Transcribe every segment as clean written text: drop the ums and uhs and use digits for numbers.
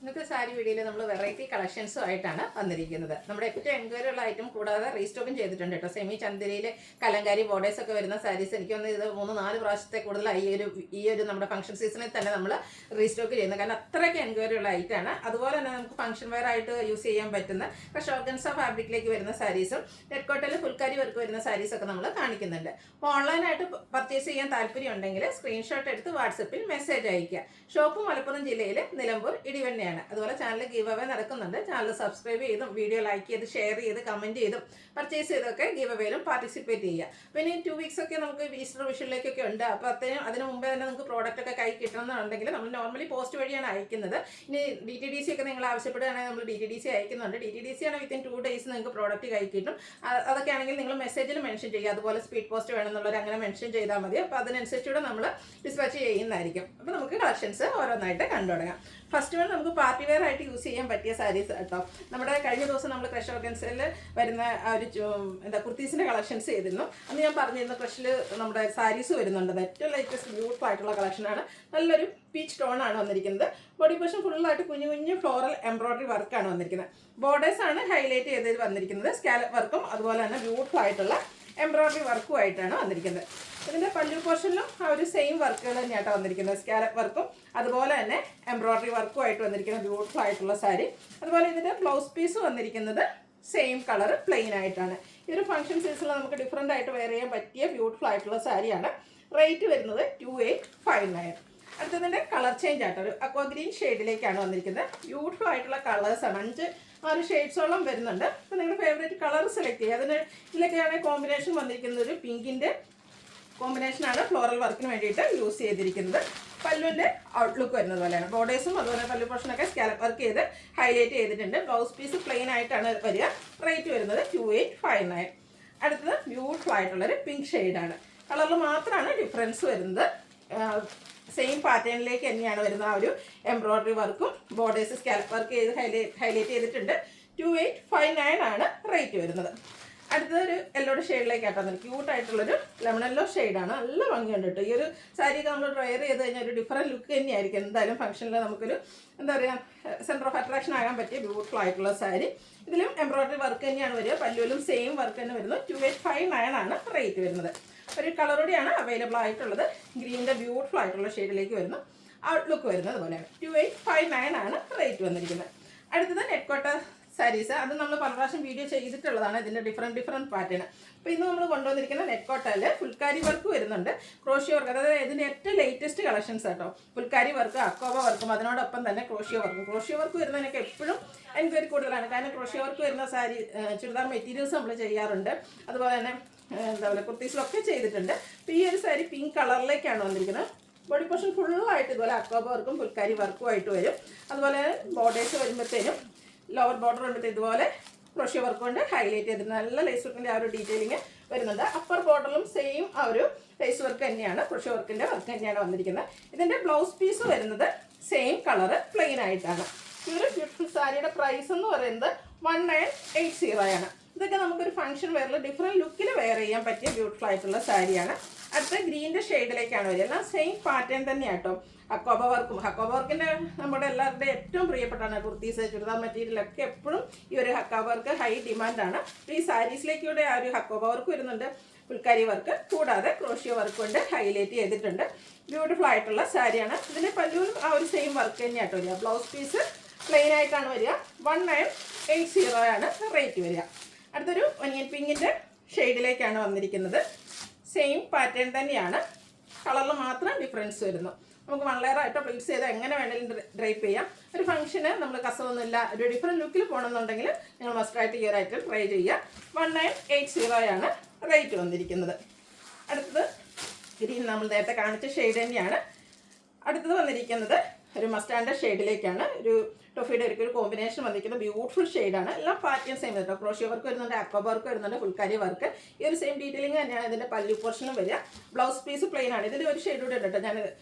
ഇന്നത്തെ സാരി വീഡിയോയിൽ നമ്മൾ വെറൈറ്റി കളക്ഷൻസും ആയിട്ടാണ് വന്നിരിക്കുന്നത്. നമ്മുടെ ഏറ്റവും എൻക്വയറി ഉള്ള ഐറ്റം കൂടാതെ റീസ്റ്റോക്കും ചെയ്തിട്ടുണ്ട് കേട്ടോ. സെമി ചന്ദരിയിൽ കലങ്കാരി ബോർഡേഴ്സ് ഒക്കെ വരുന്ന സാരീസ് എനിക്ക് തോന്നുന്നു ഇത് 3-4 പ്രാവശ്യത്തെ കൂടുതലായി ഈ ഒരു നമ്മുടെ ഫംഗ്ഷൻ സീസണിൽ തന്നെ നമ്മൾ റീസ്റ്റോക്ക് ചെയ്യുന്നത്. കാരണം അത്രയ്ക്ക് എൻക്വയറി ഉള്ള ഐറ്റമാണ്. അതുപോലെ തന്നെ നമുക്ക് ഫംഗ്ഷൻ വെയർ ആയിട്ട് യൂസ് ചെയ്യാൻ പറ്റുന്ന പക്ഷേ ഓർഗൻസ ഫാബ്രിക്കിലേക്ക് വരുന്ന സാരീസും നെറ്റ് കോട്ടയിൽ ഫുൾക്കാരി വർക്ക് വരുന്ന സാരീസൊക്കെ നമ്മൾ കാണിക്കുന്നുണ്ട്. അപ്പോൾ ഓൺലൈനായിട്ട് പർച്ചേസ് ചെയ്യാൻ താല്പര്യം ഉണ്ടെങ്കിൽ സ്ക്രീൻഷോട്ട് എടുത്ത് വാട്സപ്പിൽ മെസ്സേജ് അയയ്ക്കുക. ഷോപ്പ് മലപ്പുറം ജില്ലയിൽ നിലമ്പൂർ ഇടിവണ്ണയാണ്. അതുപോലെ ചാനൽ ഗീവ് അവേ നടക്കുന്നുണ്ട്. ചാനൽ സബ്സ്ക്രൈബ് ചെയ്തും വീഡിയോ ലൈക്ക് ചെയ്ത് ഷെയർ ചെയ്ത് കമൻറ്റ് ചെയ്തും പർച്ചേസ് ചെയ്തൊക്കെ ഗീവ് അവേയിലും പാർട്ടിസിപ്പേറ്റ് ചെയ്യുക. പിന്നെ 2 വീക്സ് ഒക്കെ നമുക്ക് ഈസ്റ്റർ വിഷുവിലേക്കൊക്കെ ഉണ്ട്. അപ്പോൾ അതിന് മുമ്പേ തന്നെ നമുക്ക് പ്രോഡക്റ്റ് ഒക്കെ കൈ കിട്ടണമെന്നുണ്ടെങ്കിൽ നമ്മൾ നോർമലി പോസ്റ്റ് വഴിയാണ് അയക്കുന്നത്. ഇനി DTDC ഒക്കെ നിങ്ങൾ ആവശ്യപ്പെടുകയാണെങ്കിൽ നമ്മൾ DTDC അയക്കുന്നുണ്ട്. DTDC ആണ് വിത്തിൻ 2 ഡേയ്സ് നിങ്ങൾക്ക് പ്രോഡക്റ്റ് കൈ കിട്ടും. അതൊക്കെ ആണെങ്കിൽ നിങ്ങൾ മെസ്സേജിൽ മെൻഷൻ ചെയ്യുക. അതുപോലെ സ്പീഡ് പോസ്റ്റ് വേണമെന്നുള്ളവർ അങ്ങനെ മെൻഷൻ ചെയ്താൽ മതി. അപ്പോൾ അതിനനുസരിച്ചുകൂടെ നമ്മൾ ഡിസ്പാച്ച് ചെയ്യുന്നതായിരിക്കും. അപ്പോൾ നമുക്ക് കളക്ഷൻസ് ഓരോന്നായിട്ട് കണ്ടു തുടങ്ങാം. ഫസ്റ്റ് വൺ നമുക്ക് പാർട്ടി വെയർ ആയിട്ട് യൂസ് ചെയ്യാൻ പറ്റിയ സാരീസ് കേട്ടോ. നമ്മുടെ കഴിഞ്ഞ ദിവസം നമ്മൾ ക്രഷ് ഓർഗൻസിൽ വരുന്ന ഒരു കുർത്തീസിൻ്റെ കളക്ഷൻസ് ചെയ്തിരുന്നു. അന്ന് ഞാൻ പറഞ്ഞിരുന്നു ക്രഷിൽ നമ്മുടെ സാരീസ് വരുന്നുണ്ട്. ഏറ്റവും ലേറ്റസ്റ്റ് ബ്യൂട്ടിഫുൾ ആയിട്ടുള്ള കളക്ഷനാണ്. നല്ലൊരു പീച്ച് ടോണാണ് വന്നിരിക്കുന്നത്. ബോഡി പോർഷൻ ഫുള്ളായിട്ട് കുഞ്ഞു കുഞ്ഞു ഫ്ലോറൽ എംബ്രോയിഡറി വർക്കാണ് വന്നിരിക്കുന്നത്. ബോർഡേഴ്സാണ് ഹൈലൈറ്റ് ചെയ്ത് വന്നിരിക്കുന്നത്. സ്കാലപ്പ് വർക്കും അതുപോലെ തന്നെ ബ്യൂട്ടിഫുൾ ആയിട്ടുള്ള എംബ്രോയിഡറി വർക്കും ആയിട്ടാണ് വന്നിരിക്കുന്നത്. ഇതിൻ്റെ പല്ലു പോർഷനിലും ആ ഒരു സെയിം വർക്കുകൾ തന്നെയാട്ടോ വന്നിരിക്കുന്നത്. സ്കാലപ്പ് വർക്കും അതുപോലെ തന്നെ എംബ്രോയിഡറി വർക്കും ആയിട്ട് വന്നിരിക്കുന്ന ബ്യൂട്ടിഫുൾ ആയിട്ടുള്ള സാരി. അതുപോലെ ഇതിൻ്റെ ബ്ലൗസ് പീസ് വന്നിരിക്കുന്നത് സെയിം കളർ പ്ലെയിൻ ആയിട്ടാണ്. ഈ ഒരു ഫംഗ്ഷൻ സീസണിൽ നമുക്ക് ഡിഫറെൻ്റ് ആയിട്ട് വെയർ ചെയ്യാൻ പറ്റിയ ബ്യൂട്ടിഫുൾ ആയിട്ടുള്ള സാരിയാണ്. റേറ്റ് വരുന്നത് 2859. അടുത്തതിൻ്റെ കളർ ചേഞ്ച് ആട്ടോ. ഒരു അക്വാ ഗ്രീൻ ഷെയ്ഡിലേക്കാണ് വന്നിരിക്കുന്നത്. ബ്യൂട്ടിഫുൾ ആയിട്ടുള്ള കളേഴ്സാണ്. 5-6 ഷെയ്ഡ്സോളം വരുന്നുണ്ട്. അപ്പോൾ നിങ്ങൾ ഫേവറേറ്റ് കളർ സെലക്ട് ചെയ്യുക. അതിന് ഇതിലൊക്കെയാണ് കോമ്പിനേഷൻ വന്നിരിക്കുന്നത്. ഒരു പിങ്കിൻ്റെ കോമ്പിനേഷനാണ് ഫ്ലോറൽ വർക്കിന് വേണ്ടിയിട്ട് യൂസ് ചെയ്തിരിക്കുന്നത്. പല്ലുവിൻ്റെ ഔട്ട്ലുക്ക് വരുന്നത് പോലെയാണ്. ബോർഡേഴ്സും അതുപോലെ പല്ലു പോർഷനൊക്കെ സ്കാലപ്പ് വർക്ക് ചെയ്ത് ഹൈലൈറ്റ് ചെയ്തിട്ടുണ്ട്. ബ്ലൗസ് പീസ് പ്ലെയിൻ ആയിട്ടാണ് വരിക. റേറ്റ് വരുന്നത് 2859. അടുത്തത് ബ്യൂട്ടിഫുൾ ആയിട്ടുള്ളൊരു പിങ്ക് ഷെയ്ഡാണ്. കളറിൽ മാത്രമാണ് ഡിഫറൻസ് വരുന്നത്. സെയിം പാറ്റേണിലേക്ക് തന്നെയാണ് വരുന്നത്. ആ ഒരു എംബ്രോയിഡറി വർക്കും ബോർഡേഴ്സ് സ്കാലപ്പ് വർക്ക് ചെയ്ത് ഹൈലൈറ്റ് ചെയ്തിട്ടുണ്ട്. 2859 ആണ് റേറ്റ് വരുന്നത്. അടുത്തത് ഒരു യെല്ലോയുടെ ഷെയ്ഡിലേക്കാട്ടോ. ക്യൂട്ടായിട്ടുള്ളൊരു ലെമൺ യെല്ലോ ഷെയ്ഡാണ്. നല്ല ഭംഗിയുണ്ട് കേട്ടോ. ഈ ഒരു സാരിയൊക്കെ നമ്മൾ ഡ്രയർ ചെയ്ത് കഴിഞ്ഞാൽ ഒരു ഡിഫറൻറ്റ് ലുക്ക് തന്നെയായിരിക്കും. എന്തായാലും ഫംഗ്ഷനിൽ നമുക്കൊരു സെൻറ്റർ ഓഫ് അട്രാക്ഷൻ ആകാൻ പറ്റിയ ബ്യൂട്ടിഫുൾ ആയിട്ടുള്ള സാരി. ഇതിലും എംബ്രോയിഡറി വർക്ക് തന്നെയാണ് വരിക. പല്ലുവിലും സെയിം വർക്ക് തന്നെ വരുന്നു. 2859 ആണ് റേറ്റ് വരുന്നത്. ഒരു കളറോടെയാണ് അവൈലബിൾ ആയിട്ടുള്ളത്. ഗ്രീനിൻ്റെ ബ്യൂട്ടിഫുൾ ആയിട്ടുള്ള ഷെയ്ഡിലേക്ക് വരുന്നു. ഔട്ട്ലുക്ക് വരുന്നത് അതുപോലെയാണ്. 2859 ആണ് റേറ്റ് വന്നിരിക്കുന്നത്. അടുത്തത് നെറ്റ് കോട്ട സാരീസ്. അത് നമ്മൾ പല പ്രാവശ്യം വീഡിയോ ചെയ്തിട്ടുള്ളതാണ്. ഇതിൻ്റെ ഡിഫറെൻറ്റ് പാറ്റേൺ. അപ്പോൾ ഇന്ന് നമ്മൾ കൊണ്ടുവന്നിരിക്കുന്ന നെറ്റ് കോട്ടയിൽ ഫുൾക്കാരി വർക്ക് വരുന്നുണ്ട്. ക്രോഷ്യോ വർക്ക്, അതായത് ഇതിൻ്റെ ഏറ്റവും ലേറ്റസ്റ്റ് കളക്ഷൻസ് കേട്ടോ. ഫുൾക്കാരി വർക്ക്, അക്കോബ വർക്കും അതിനോടൊപ്പം തന്നെ ക്രോഷ്യോ വർക്ക് വരുന്നതിനൊക്കെ എപ്പോഴും എൻക്വയറി കൂടുതലാണ്. കാരണം ക്രോഷ്യോ വർക്ക് വരുന്ന സാരി ചുരിദാർ മെറ്റീരിയൽസ് നമ്മൾ ചെയ്യാറുണ്ട്. അതുപോലെ തന്നെ കുർത്തീസിലൊക്കെ ചെയ്തിട്ടുണ്ട്. അപ്പോൾ ഈ ഒരു സാരി പിങ്ക് കളറിലേക്കാണ് വന്നിരിക്കുന്നത്. ബോഡി പോർഷൻ ഫുള്ളായിട്ട് ഇതുപോലെ അക്കോബ വർക്കും ഫുൾക്കാരി വർക്കും ആയിട്ട് വരും. അതുപോലെ ബോർഡേഴ്സ് വരുമ്പോഴത്തേനും ലോവർ ബോർഡർ വരുമ്പോഴത്തേക്കും ഇതുപോലെ ക്രോഷ്യോ വർക്ക് കൊണ്ട് ഹൈലൈറ്റ് ചെയ്ത് നല്ല ലേസ് വർക്കിൻ്റെ ആ ഒരു ഡീറ്റെയിലിങ് വരുന്നുണ്ട്. അപ്പർ ബോർഡറിലും സെയിം ആ ഒരു ലേസ് വർക്ക് തന്നെയാണ്, ക്രോഷ്യോ വർക്കിൻ്റെ വർക്ക് തന്നെയാണ് വന്നിരിക്കുന്നത്. ഇതിൻ്റെ ബ്ലൗസ് പീസ് വരുന്നത് സെയിം കളറ് പ്ലെയിൻ ആയിട്ടാണ്. ഈ ഒരു ബ്യൂട്ടിഫുൾ സാരിയുടെ പ്രൈസ് എന്ന് പറയുന്നത് 1980 ആണ്. ഇതൊക്കെ നമുക്കൊരു ഫംഗ്ഷൻ വെയറിൽ ഡിഫറെൻറ്റ് ലുക്കിൽ വെയർ ചെയ്യാൻ പറ്റിയ ബ്യൂട്ടിഫുൾ ആയിട്ടുള്ള സാരിയാണ്. അടുത്ത ഗ്രീൻ്റെ ഷെയ്ഡിലേക്കാണ് വരിക. എല്ലാം സെയിം പാറ്റേൺ തന്നെയാട്ടോ. ഹക്കോബ വർക്കിൻ്റെ നമ്മുടെ എല്ലാവരുടെയും ഏറ്റവും പ്രിയപ്പെട്ടാണ്. കുർത്തീസ് ചുരിദാർ മെറ്റീരിയലൊക്കെ എപ്പോഴും ഈ ഒരു ഹക്കോബ വർക്ക് ഹൈ ഡിമാൻഡാണ്. ഈ സാരീസിലേക്കൂടെ ആ ഒരു ഹക്കോബ വർക്ക് വരുന്നുണ്ട്. ഫുൾക്കാരി വർക്ക് കൂടാതെ ക്രോഷ്യോ വർക്ക് കൊണ്ട് ഹൈലൈറ്റ് ചെയ്തിട്ടുണ്ട്. ബ്യൂട്ടിഫുൾ ആയിട്ടുള്ള സാരിയാണ്. ഇതിൻ്റെ പല്ലുവിലും ആ ഒരു സെയിം വർക്ക് തന്നെയാട്ടോ വരിക. ബ്ലൗസ് പീസ് പ്ലെയിൻ ആയിട്ടാണ് വരിക. 1980 ആണ് റേറ്റ് വരിക. അടുത്തൊരു ഒനിയൻ പിങ്കിൻ്റെ ഷെയ്ഡിലേക്കാണ് വന്നിരിക്കുന്നത്. സെയിം പാറ്റേൺ തന്നെയാണ്. കളറിൽ മാത്രം ഡിഫറൻസ് വരുന്നു. നമുക്ക് 1 ലെയറായിട്ടോ പ്ലേസ് ചെയ്ത് എങ്ങനെ വേണമെങ്കിലും ഡ്രൈപ്പ് ചെയ്യാം. ഒരു ഫംഗ്ഷന് നമ്മൾ കസവൊന്നുമില്ല, ഒരു ഡിഫറെൻറ്റ് ലുക്കിൽ പോകണമെന്നുണ്ടെങ്കിൽ നിങ്ങൾ മസ്റ്റായിട്ട് ഈ ഒരു ഐറ്റം ട്രൈ ചെയ്യുക. 1980 ആണ് റേറ്റ് വന്നിരിക്കുന്നത്. അടുത്തത് ഗ്രീൻ നമ്മൾ നേരത്തെ കാണിച്ച ഷെയ്ഡ് തന്നെയാണ്. അടുത്തത് വന്നിരിക്കുന്നത് ഒരു മസ്റ്റാൻഡ് ഷെയ്ഡിലേക്കാണ്. ഒരു ടോഫിയുടെ ഒരു കോമ്പിനേഷൻ വന്നിരിക്കുന്നത് ബ്യൂട്ടിഫുൾ ഷെയ്ഡാണ്. എല്ലാം പാറ്റേൺ സെയിം കേട്ടോ. ക്രോഷ്യോ വർക്ക് വരുന്നുണ്ട്, അക്വ വർക്ക് വരുന്നുണ്ട്, ഫുൾക്കാരി വർക്ക്. ഈ ഒരു സെയിം ഡീറ്റെയിലിംഗ് തന്നെയാണ് ഇതിൻ്റെ പല്ലു പോർഷനും വരിക. ബ്ലൗസ് പീസ് പ്ലെയിൻ ആണ്. ഇതിൽ ഒരു ഷെയ്ഡ് കൂടെ ഉണ്ട് കേട്ടോ. ഞാൻ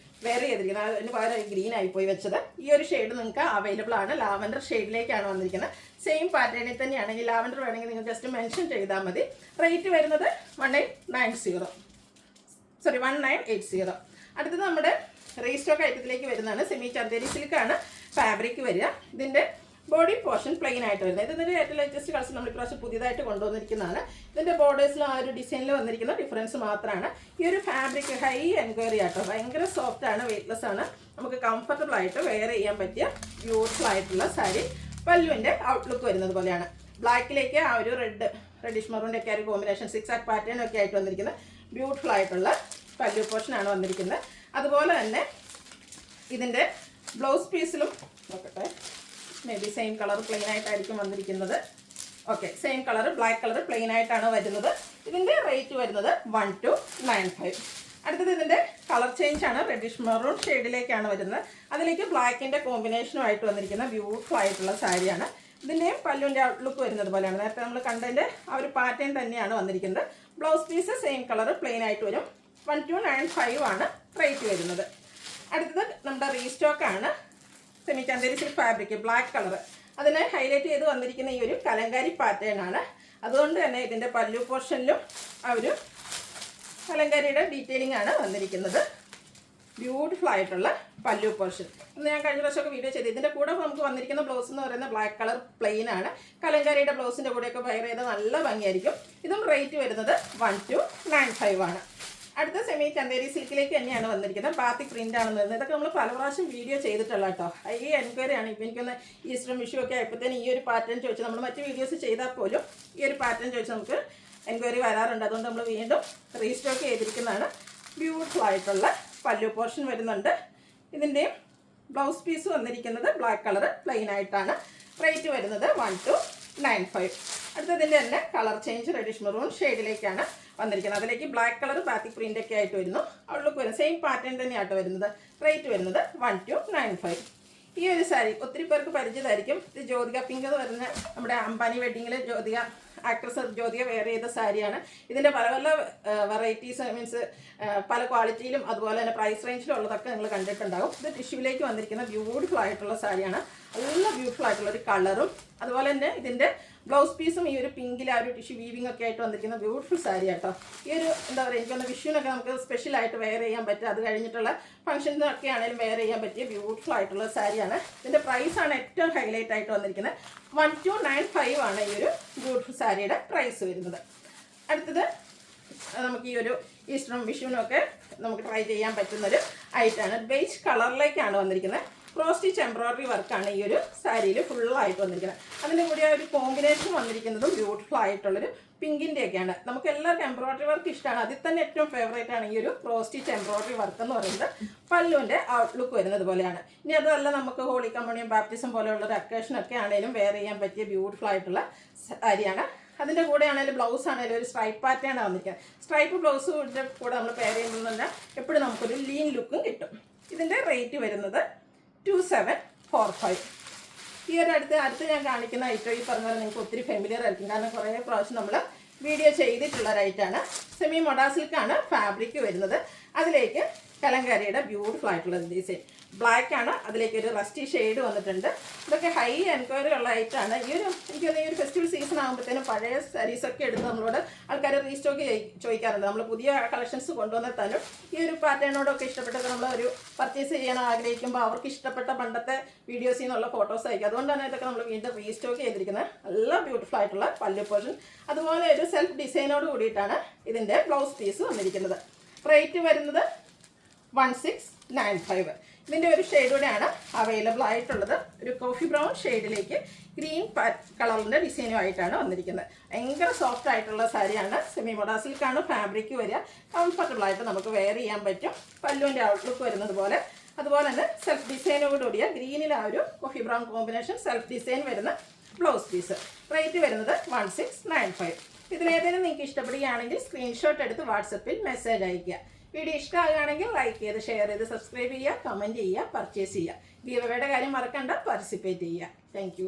വേറെ ചെയ്തിരിക്കുന്നത്. അതിന് പകരം ഗ്രീൻ ആയിപ്പോയി വെച്ചത്. ഈ ഒരു ഷെയ്ഡ് നിങ്ങൾക്ക് അവൈലബിൾ ആണ്. ലാവൻഡർ ഷെയ്ഡിലേക്കാണ് വന്നിരിക്കുന്നത്. സെയിം പാറ്റേണിൽ തന്നെയാണ്. ഇനി ലാവൻഡർ വേണമെങ്കിൽ നിങ്ങൾ ജസ്റ്റ് മെൻഷൻ ചെയ്താൽ മതി. റേറ്റ് വരുന്നത് 1980. അടുത്തത് നമ്മുടെ റീസ്റ്റോക്ക് ഐറ്റത്തിലേക്ക് വരുന്നതാണ്. സെമി ചന്തേരി സിൽക്കാണ്. ഫാബ്രിക് വരിക. ഇതിൻ്റെ ബോഡി പോർഷൻ പ്ലെയിൻ ആയിട്ട് വരുന്നത്. ഇതിൻ്റെ ഏറ്റവും ലേറ്റസ്റ്റ് കളക്ഷൻ നമ്മൾ ഇപ്രാവശ്യം പുതിയതായിട്ട് കൊണ്ടുവന്നിരിക്കുന്നതാണ്. ഇതിൻ്റെ ബോർഡേഴ്സിലും ആ ഒരു ഡിസൈനിൽ വന്നിരിക്കുന്ന ഡിഫറൻസ് മാത്രമാണ്. ഈ ഒരു ഫാബ്രിക് ഹൈ എൻക്വയറി ആട്ടോ, ഭയങ്കര സോഫ്റ്റ് ആണ്, വെയ്റ്റ്ലെസ് ആണ്, നമുക്ക് കംഫർട്ടബിൾ ആയിട്ട് വെയർ ചെയ്യാൻ പറ്റിയ ബ്യൂട്ടിഫുൾ ആയിട്ടുള്ള സാരി. പല്ലുവിൻ്റെ ഔട്ട്ലുക്ക് വരുന്നത് പോലെയാണ്. ബ്ലാക്കിലേക്ക് ആ ഒരു റെഡിഷ് മറൂണിൻ്റെ ഒക്കെ ഒരു കോമ്പിനേഷൻ 6 പാറ്റേൺ ഒക്കെ ആയിട്ട് വന്നിരിക്കുന്ന ബ്യൂട്ടിഫുൾ ആയിട്ടുള്ള പല്ലു പോർഷനാണ് വന്നിരിക്കുന്നത്. അതുപോലെ തന്നെ ഇതിൻ്റെ ബ്ലൗസ് പീസിലും നോക്കട്ടെ, may be same colour plain ആയിട്ടായിരിക്കും വന്നിരിക്കുന്നത്. Okay, same colour black colour plain ആയിട്ടാണ് വരുന്നത്. ഇതിൻ്റെ റേറ്റ് വരുന്നത് 1295. അടുത്തത് ഇതിൻ്റെ കളർ ചേഞ്ച് ആണ്, റെഡിഷ് മെറൂൺ ഷെയ്ഡിലേക്കാണ് വരുന്നത്. അതിലേക്ക് ബ്ലാക്കിൻ്റെ കോമ്പിനേഷനുമായിട്ട് വന്നിരിക്കുന്ന ബ്യൂട്ടിഫുൾ ആയിട്ടുള്ള സാരിയാണ്. ഇതിൻ്റെയും പല്ലുവിൻ്റെ ഔട്ട്ലുക്ക് വരുന്നത് പോലെയാണ്. നേരത്തെ നമ്മൾ കണ്ടതിൻ്റെ ആ ഒരു പാറ്റേൺ തന്നെയാണ് വന്നിരിക്കുന്നത്. Blouse piece same colour plain ആയിട്ട് വരും. 1295 ആണ് റേറ്റ് വരുന്നത്. അടുത്തത് നമ്മുടെ റീസ്റ്റോക്കാണ്, semi Chanderi silk fabric black colour. അതിനെ ഹൈലൈറ്റ് ചെയ്ത് വന്നിരിക്കുന്ന ഈ ഒരു കലങ്കാരി പാറ്റേൺ ആണ്. അതുകൊണ്ട് തന്നെ ഇതിൻ്റെ പല്ലു പോർഷനിലും ആ ഒരു കലങ്കാരിയുടെ ഡീറ്റെയിലിംഗ് ആണ് വന്നിരിക്കുന്നത്. ബ്യൂട്ടിഫുൾ ആയിട്ടുള്ള പല്ലു പോർഷൻ. ഇന്ന് ഞാൻ കഴിഞ്ഞ പ്രാവശ്യമൊക്കെ വീഡിയോ ചെയ്ത് ഇതിൻ്റെ കൂടെ നമുക്ക് വന്നിരിക്കുന്ന ബ്ലൗസ് എന്ന് പറയുന്നത് ബ്ലാക്ക് കളർ പ്ലെയിൻ ആണ്. കലങ്കാരിയുടെ ബ്ലൗസിൻ്റെ കൂടെയൊക്കെ വയർ ചെയ്ത് നല്ല ഭംഗിയായിരിക്കും. ഇതും റേറ്റ് വരുന്നത് 1295 ആണ്. അടുത്ത സെമി ചന്ദേരി സിൽക്കിലേക്ക് തന്നെയാണ് വന്നിരിക്കുന്നത്. ബാത്തിക് പ്രിൻ്റ് ആണെന്ന് വരുന്നത്. ഇതൊക്കെ നമ്മൾ പല പ്രാവശ്യം വീഡിയോ ചെയ്തിട്ടുള്ള കേട്ടോ. ഈ എൻക്വയറി ആണ്. ഇപ്പോൾ എനിക്കൊന്ന് ഈസ്റ്റർ വിഷു ഒക്കെ ആയപ്പോഴത്തേന് ഈ ഒരു പാറ്റേൺ ചോദിച്ചു, നമ്മൾ മറ്റ് വീഡിയോസ് ചെയ്താൽ പോലും ഈ ഒരു പാറ്റേൺ ചോദിച്ച് നമുക്ക് എൻക്വയറി വരാറുണ്ട്. അതുകൊണ്ട് നമ്മൾ വീണ്ടും റീസ്റ്റോക്ക് ചെയ്തിരിക്കുന്നതാണ്. ബ്യൂട്ടിഫുൾ ആയിട്ടുള്ള പല്ലു പോർഷൻ വരുന്നുണ്ട്. ഇതിൻ്റെയും ബ്ലൗസ് പീസ് വന്നിരിക്കുന്നത് ബ്ലാക്ക് കളർ പ്ലെയിൻ ആയിട്ടാണ്. റേറ്റ് വരുന്നത് 1295. അടുത്തതിൻ്റെ തന്നെ കളർ ചേഞ്ച് റെഡിഷ് മെറൂൺ ഷെയ്ഡിലേക്കാണ് വന്നിരിക്കുന്നത്. അതിലേക്ക് ബ്ലാക്ക് കളർ ബാത്തിക് പ്രിൻ്റ് ഒക്കെ ആയിട്ട് വരുന്നു. അവൾക്ക് വരുന്നത് സെയിം പാറ്റേൺ തന്നെയായിട്ട് വരുന്നത്. റേറ്റ് വരുന്നത് 1295. ഈ ഒരു സാരി ഒത്തിരി പേർക്ക് പരിചിതമായിരിക്കും. ഇത് ജ്യോതിക പിങ്ക് എന്ന് പറയുന്ന നമ്മുടെ അംബാനി വെഡിങ്ങിൽ ജ്യോതിക ആക്ട്രസ് ജ്യോതിക വെയർ ചെയ്ത സാരിയാണ്. ഇതിൻ്റെ പല പല വെറൈറ്റീസ് മീൻസ് പല ക്വാളിറ്റിയിലും അതുപോലെ തന്നെ പ്രൈസ് റേഞ്ചിലും ഉള്ളതൊക്കെ നിങ്ങൾ കണ്ടിട്ടുണ്ടാകും. ഇത് ടിഷ്യൂവിലേക്ക് വന്നിരിക്കുന്ന ബ്യൂട്ടിഫുൾ ആയിട്ടുള്ള സാരിയാണ്. നല്ല ബ്യൂട്ടിഫുൾ ആയിട്ടുള്ള ഒരു കളറും അതുപോലെ തന്നെ ഇതിൻ്റെ ബ്ലൗസ് പീസും ഈ ഒരു പിങ്കിൽ ആ ഒരു ടിഷ്യൂ വീവിംഗ് ഒക്കെ ആയിട്ട് വന്നിരിക്കുന്ന ബ്യൂട്ടിഫുൾ സാരി കേട്ടോ. ഈ ഒരു എന്താ പറയുക, എനിക്കൊന്ന് വിഷുവിനൊക്കെ നമുക്ക് സ്പെഷ്യലായിട്ട് വെയർ ചെയ്യാൻ പറ്റുക, അത് കഴിഞ്ഞിട്ടുള്ള ഫംഗ്ഷൻസൊക്കെ ആണെങ്കിലും വെയർ ചെയ്യാൻ പറ്റിയ ബ്യൂട്ടിഫുൾ ആയിട്ടുള്ള സാരിയാണ്. ഇതിൻ്റെ പ്രൈസാണ് ഏറ്റവും ഹൈലൈറ്റ് ആയിട്ട് വന്നിരിക്കുന്നത്. 1295 ആണ് ഈ ഒരു ബ്യൂട്ടിഫുൾ സാരിയുടെ പ്രൈസ് വരുന്നത്. അടുത്തത് നമുക്ക് ഈ ഒരു ഈസ്റ്ററും വിഷുവിനും ഒക്കെ നമുക്ക് ട്രൈ ചെയ്യാൻ പറ്റുന്നൊരു ഐറ്റമാണ്. ബേജ് കളറിലേക്കാണ് വന്നിരിക്കുന്നത്. ക്രോസ് സ്റ്റിച്ച് എംബ്രോയിഡറി വർക്കാണ് ഈ ഒരു സാരിയിൽ ഫുള്ളായിട്ട് വന്നിരിക്കുന്നത്. അതിൻ്റെ കൂടെ ആ ഒരു കോമ്പിനേഷൻ വന്നിരിക്കുന്നതും ബ്യൂട്ടിഫുൾ ആയിട്ടുള്ളൊരു പിങ്കിൻ്റെയൊക്കെയാണ്. നമുക്ക് എല്ലാവർക്കും എംബ്രോയിഡറി വർക്ക് ഇഷ്ടമാണ്. അതിൽ തന്നെ ഏറ്റവും ഫേവറേറ്റ് ആണ് ഈ ഒരു ക്രോസ് സ്റ്റിച്ച് എംബ്രോയിഡറി വർക്ക് എന്ന് പറയുന്നത്. പല്ലുവിൻ്റെ ഔട്ട്ലുക്ക് വരുന്നത് പോലെയാണ്. ഇനി അതല്ല, നമുക്ക് ഹോളി കമ്മ്യൂണിയൻ ബാപ്റ്റിസം പോലെയുള്ളൊരു അക്കേഷനൊക്കെ ആണെങ്കിലും വെയർ ചെയ്യാൻ പറ്റിയ ബ്യൂട്ടിഫുൾ ആയിട്ടുള്ള സാരിയാണ്. അതിൻ്റെ കൂടെ ആണെങ്കിലും ബ്ലൗസ് ആണെങ്കിലും ഒരു സ്ട്രൈപ്പ് പാറ്റേൺ വന്നിരിക്കുന്നത്. സ്ട്രൈപ്പ് ബ്ലൗസിൻ്റെ കൂടെ നമ്മൾ പെയർ ചെയ്യുമ്പോൾ തന്നെ എപ്പോഴും നമുക്കൊരു ലീൻ ലുക്കും കിട്ടും. ഇതിൻ്റെ റേറ്റ് വരുന്നത് 2745. ഈ ഒരു അടുത്ത് ഞാൻ കാണിക്കുന്ന ഐറ്റം ഈ പറഞ്ഞ പോലെ നിങ്ങൾക്ക് ഒത്തിരി ഫെമിലിയർ ആയിരിക്കും. കാരണം കുറേ പ്രാവശ്യം നമ്മൾ വീഡിയോ ചെയ്തിട്ടുള്ള ഒരു ഐറ്റമാണ്. സെമി മൊഡാ സിൽക്കാണ് ഫാബ്രിക് വരുന്നത്. അതിലേക്ക് കലങ്കാരിയുടെ ബ്യൂട്ടിഫുൾ ആയിട്ടുള്ള ഡിസൈൻ ബ്ലാക്ക് ആണ്. അതിലേക്ക് ഒരു റസ്റ്റി ഷെയ്ഡ് വന്നിട്ടുണ്ട്. ഇതൊക്കെ ഹൈ എൻക്വയറി ഉള്ള ഐറ്റമാണ്. ഈ ഒരു എനിക്ക് ഈ ഒരു ഫെസ്റ്റിവൽ സീസൺ ആകുമ്പോഴത്തേനും പഴയ സാരീസൊക്കെ എടുത്ത് നമ്മളോട് ആൾക്കാർ റീസ്റ്റോക്ക് ചോദിക്കാറുണ്ട്. നമ്മൾ പുതിയ കളക്ഷൻസ് കൊണ്ടുവന്നിട്ടാലും ഈ ഒരു പാറ്റേണോടൊക്കെ ഇഷ്ടപ്പെട്ടത് നമ്മൾ ഒരു പർച്ചേസ് ചെയ്യാൻ ആഗ്രഹിക്കുമ്പോൾ അവർക്ക് ഇഷ്ടപ്പെട്ട പണ്ടത്തെ വീഡിയോസിൽ നിന്നുള്ള ഫോട്ടോസ് അയക്കും. അതുകൊണ്ടാണ് ഇതൊക്കെ നമ്മൾ വീണ്ടും റീസ്റ്റോക്ക് ചെയ്തിരിക്കുന്നത്. നല്ല ബ്യൂട്ടിഫുൾ ആയിട്ടുള്ള പല്ലു പോർഷൻ, അതുപോലെ ഒരു സെൽഫ് ഡിസൈനോട് കൂടിയിട്ടാണ് ഇതിൻ്റെ ബ്ലൗസ് പീസ് വന്നിരിക്കുന്നത്. റേറ്റ് വരുന്നത് 1695. ഇതിൻ്റെ ഒരു ഷെയ്ഡൂടെയാണ് അവൈലബിൾ ആയിട്ടുള്ളത്. ഒരു കോഫി ബ്രൗൺ ഷെയ്ഡിലേക്ക് ഗ്രീൻ കളറിൻ്റെ ഡിസൈനുമായിട്ടാണ് വന്നിരിക്കുന്നത്. ഭയങ്കര സോഫ്റ്റ് ആയിട്ടുള്ള സാരിയാണ്. സെമി മൊഡാ സിൽക്കാണ് ഫാബ്രിക് വരിക. കംഫർട്ടബിൾ ആയിട്ട് നമുക്ക് വെയർ ചെയ്യാൻ പറ്റും. പല്ലുവിൻ്റെ ഔട്ട്ലുക്ക് വരുന്നത് പോലെ, അതുപോലെ തന്നെ സെൽഫ് ഡിസൈനോടുകൂടിയ ഗ്രീനിൽ ആ ഒരു coffee brown combination self design വരുന്ന ബ്ലൗസ് പീസ്. റേറ്റ് വരുന്നത് 1695. ഇതിലേതെങ്കിലും നിങ്ങൾക്ക് ഇഷ്ടപ്പെടുകയാണെങ്കിൽ സ്ക്രീൻഷോട്ട് എടുത്ത് വാട്സപ്പിൽ മെസ്സേജ് അയയ്ക്കുക. വീഡിയോ ഇഷ്ടമാകുകയാണെങ്കിൽ ലൈക്ക് ചെയ്ത് ഷെയർ ചെയ്ത് സബ്സ്ക്രൈബ് ചെയ്യുക, കമൻറ്റ് ചെയ്യുക, പർച്ചേസ് ചെയ്യുക. ഗീവ് അവേയുടെ കാര്യം മറക്കണ്ട, പാർട്ടിസിപ്പേറ്റ് ചെയ്യുക. താങ്ക്